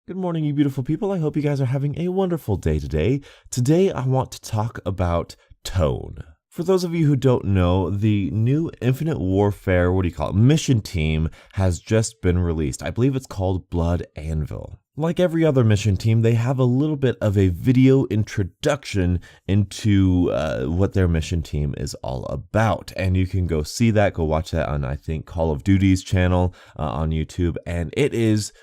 Good morning, you beautiful people. I hope you guys are having a wonderful day today. Today, I want to talk about tone. For those of you who don't know, the new Infinite Warfare, mission team has just been released. I believe it's called Blood Anvil. Like every other mission team, they have a little bit of a video introduction into what their mission team is all about. And you can go see that, go watch that on, I think, Call of Duty's channel on YouTube. And it is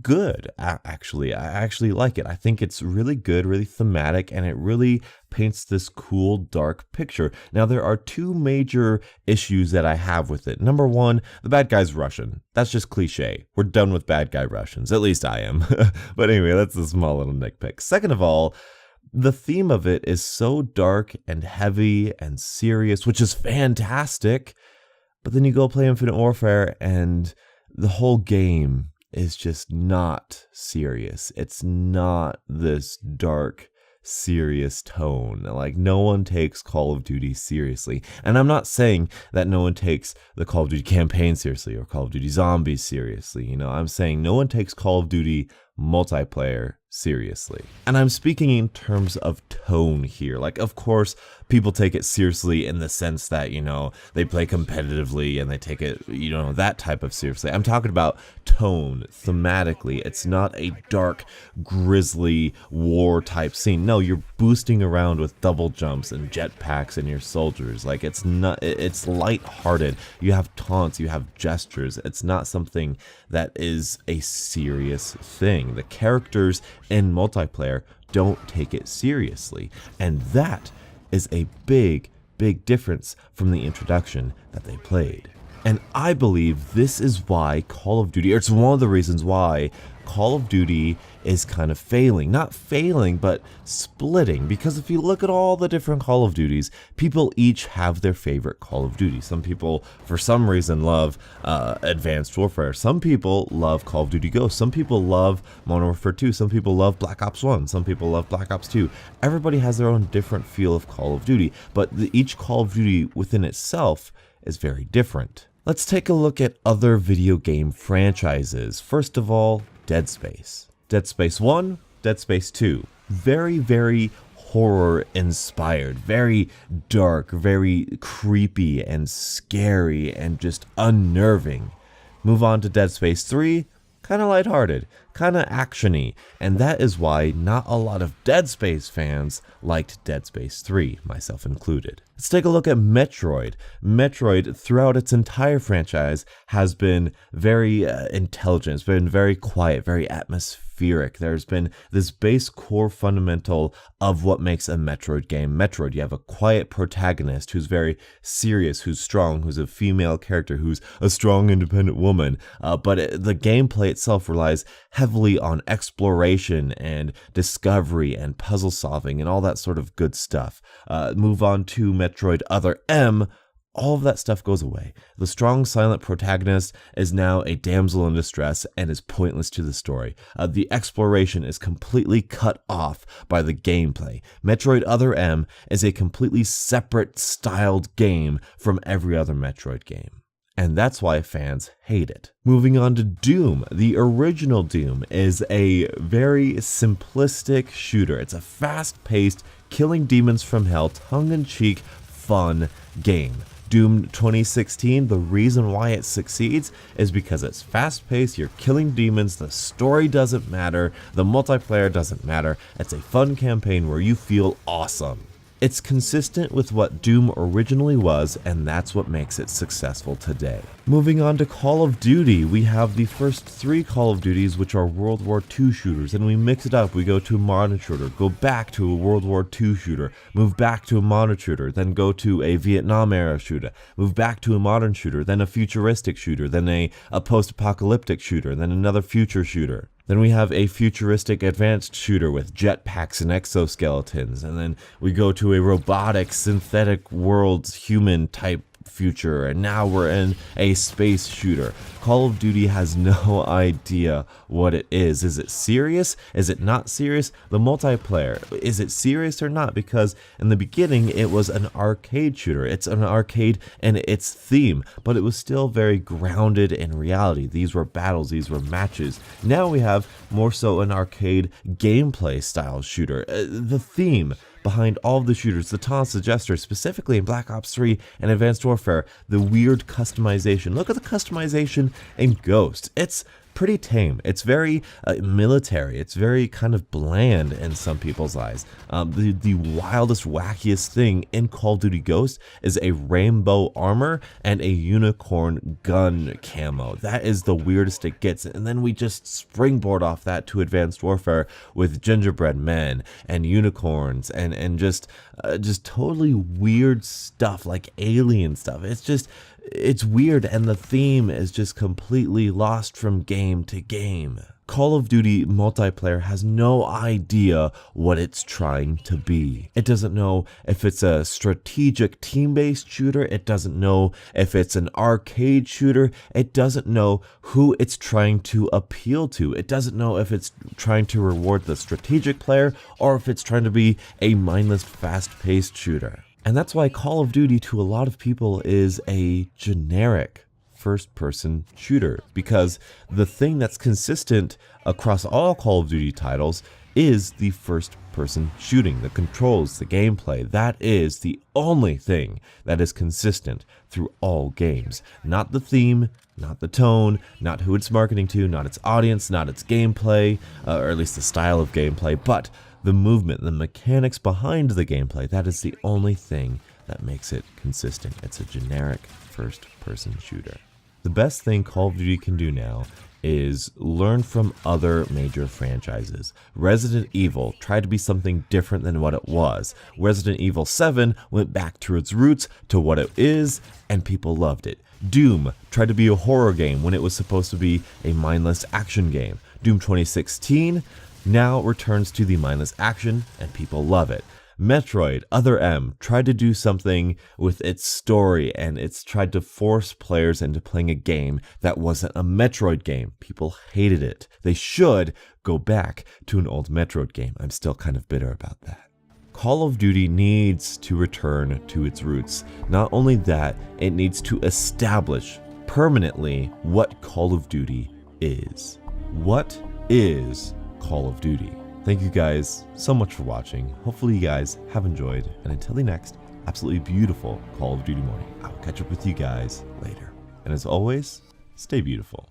good. I actually like it. I think it's really good, really thematic, and it really paints this cool dark picture. Now, there are two major issues that I have with it. Number one, the bad guy's Russian. That's just cliche. We're done with bad guy Russians. At least I am. But anyway, that's a small little nitpick. Second of all, the theme of it is so dark and heavy and serious, which is fantastic. But then you go play Infinite Warfare and the whole game is just not serious. It's not this dark, serious tone. Like, no one takes Call of Duty seriously. And I'm not saying that no one takes the Call of Duty campaign seriously or Call of Duty Zombies seriously. I'm saying no one takes Call of Duty multiplayer seriously. And I'm speaking in terms of tone here. Like, of course, people take it seriously in the sense that, they play competitively and they take it, that type of seriously. I'm talking about tone, thematically. It's not a dark, grisly war type scene. No, you're boosting around with double jumps and jetpacks and your soldiers. Like, it's lighthearted. You have taunts, you have gestures. It's not something that is a serious thing. The characters in multiplayer don't take it seriously, and that is a big difference from the introduction that they played. And I believe this is why Call of Duty, or it's one of the reasons why Call of Duty is kind of failing. Not failing, but splitting. Because if you look at all the different Call of Duties, people each have their favorite Call of Duty. Some people, for some reason, love Advanced Warfare. Some people love Call of Duty Ghosts. Some people love Modern Warfare 2. Some people love Black Ops 1. Some people love Black Ops 2. Everybody has their own different feel of Call of Duty. But each Call of Duty within itself is very different. Let's take a look at other video game franchises. First of all, Dead Space. Dead Space 1, Dead Space 2. Very horror inspired, very dark, very creepy and scary and just unnerving. Move on to Dead Space 3, kind of lighthearted, kind of actiony, and that is why not a lot of Dead Space fans liked Dead Space 3, myself included. Let's take a look at Metroid. Metroid, throughout its entire franchise, has been very intelligent. It's been very quiet, very atmospheric. There's been this base core fundamental of what makes a Metroid game Metroid. You have a quiet protagonist who's very serious, who's strong, who's a female character, who's a strong, independent woman. The gameplay itself relies heavily on exploration and discovery and puzzle solving and all that sort of good stuff. Move on to Metroid Other M. All of that stuff goes away. The strong, silent protagonist is now a damsel in distress and is pointless to the story. The exploration is completely cut off by the gameplay. Metroid Other M is a completely separate styled game from every other Metroid game. And that's why fans hate it. Moving on to Doom. The original Doom is a very simplistic shooter. It's a fast-paced, killing demons from hell, tongue-in-cheek, fun game. Doom 2016, the reason why it succeeds is because it's fast-paced, you're killing demons, the story doesn't matter, the multiplayer doesn't matter, it's a fun campaign where you feel awesome. It's consistent with what Doom originally was, and that's what makes it successful today. Moving on to Call of Duty, we have the first three Call of Duties, which are World War II shooters, and we mix it up. We go to a modern shooter, go back to a World War II shooter, move back to a modern shooter, then go to a Vietnam era shooter, move back to a modern shooter, then a futuristic shooter, then a post-apocalyptic shooter, then another future shooter. Then we have a futuristic advanced shooter with jetpacks and exoskeletons. And then we go to a robotic, synthetic world, human type future, and now we're in a space shooter. Call of Duty has no idea what it is. Is it serious? Is it not serious? The multiplayer, is it serious or not? Because in the beginning, it was an arcade shooter. It's an arcade and its theme, but it was still very grounded in reality. These were battles, these were matches. Now we have more so an arcade gameplay style shooter. The theme behind all of the shooters, the taunts, the gestures, specifically in Black Ops 3 and Advanced Warfare, the weird customization. Look at the customization in Ghost. It's pretty tame. It's very military. It's very kind of bland in some people's eyes. The wildest, wackiest thing in Call of Duty Ghost is a rainbow armor and a unicorn gun camo. That is the weirdest it gets. And then we just springboard off that to Advanced Warfare with gingerbread men and unicorns and just totally weird stuff like alien stuff. It's weird, and the theme is just completely lost from game to game. Call of Duty multiplayer has no idea what it's trying to be. It doesn't know if it's a strategic team-based shooter. It doesn't know if it's an arcade shooter. It doesn't know who it's trying to appeal to. It doesn't know if it's trying to reward the strategic player or if it's trying to be a mindless, fast-paced shooter. And that's why Call of Duty to a lot of people is a generic first-person shooter, because the thing that's consistent across all Call of Duty titles is the first-person shooting, the controls, the gameplay. That is the only thing that is consistent through all games. Not the theme, not the tone, not who it's marketing to, not its audience, not its gameplay, or at least the style of gameplay, but the movement, the mechanics behind the gameplay. That is the only thing that makes it consistent. It's a generic first-person shooter. The best thing Call of Duty can do now is learn from other major franchises. Resident Evil tried to be something different than what it was. Resident Evil 7 went back to its roots, to what it is, and people loved it. Doom tried to be a horror game when it was supposed to be a mindless action game. Doom 2016 now returns to the mindless action, and people love it. Metroid Other M tried to do something with its story, and it's tried to force players into playing a game that wasn't a Metroid game. People hated it. They should go back to an old Metroid game. I'm still kind of bitter about that. Call of Duty needs to return to its roots. Not only that, it needs to establish permanently what Call of Duty is. What is Call of Duty? Thank you guys so much for watching. Hopefully you guys have enjoyed, and until the next absolutely beautiful Call of Duty morning, I will catch up with you guys later. And as always, stay beautiful.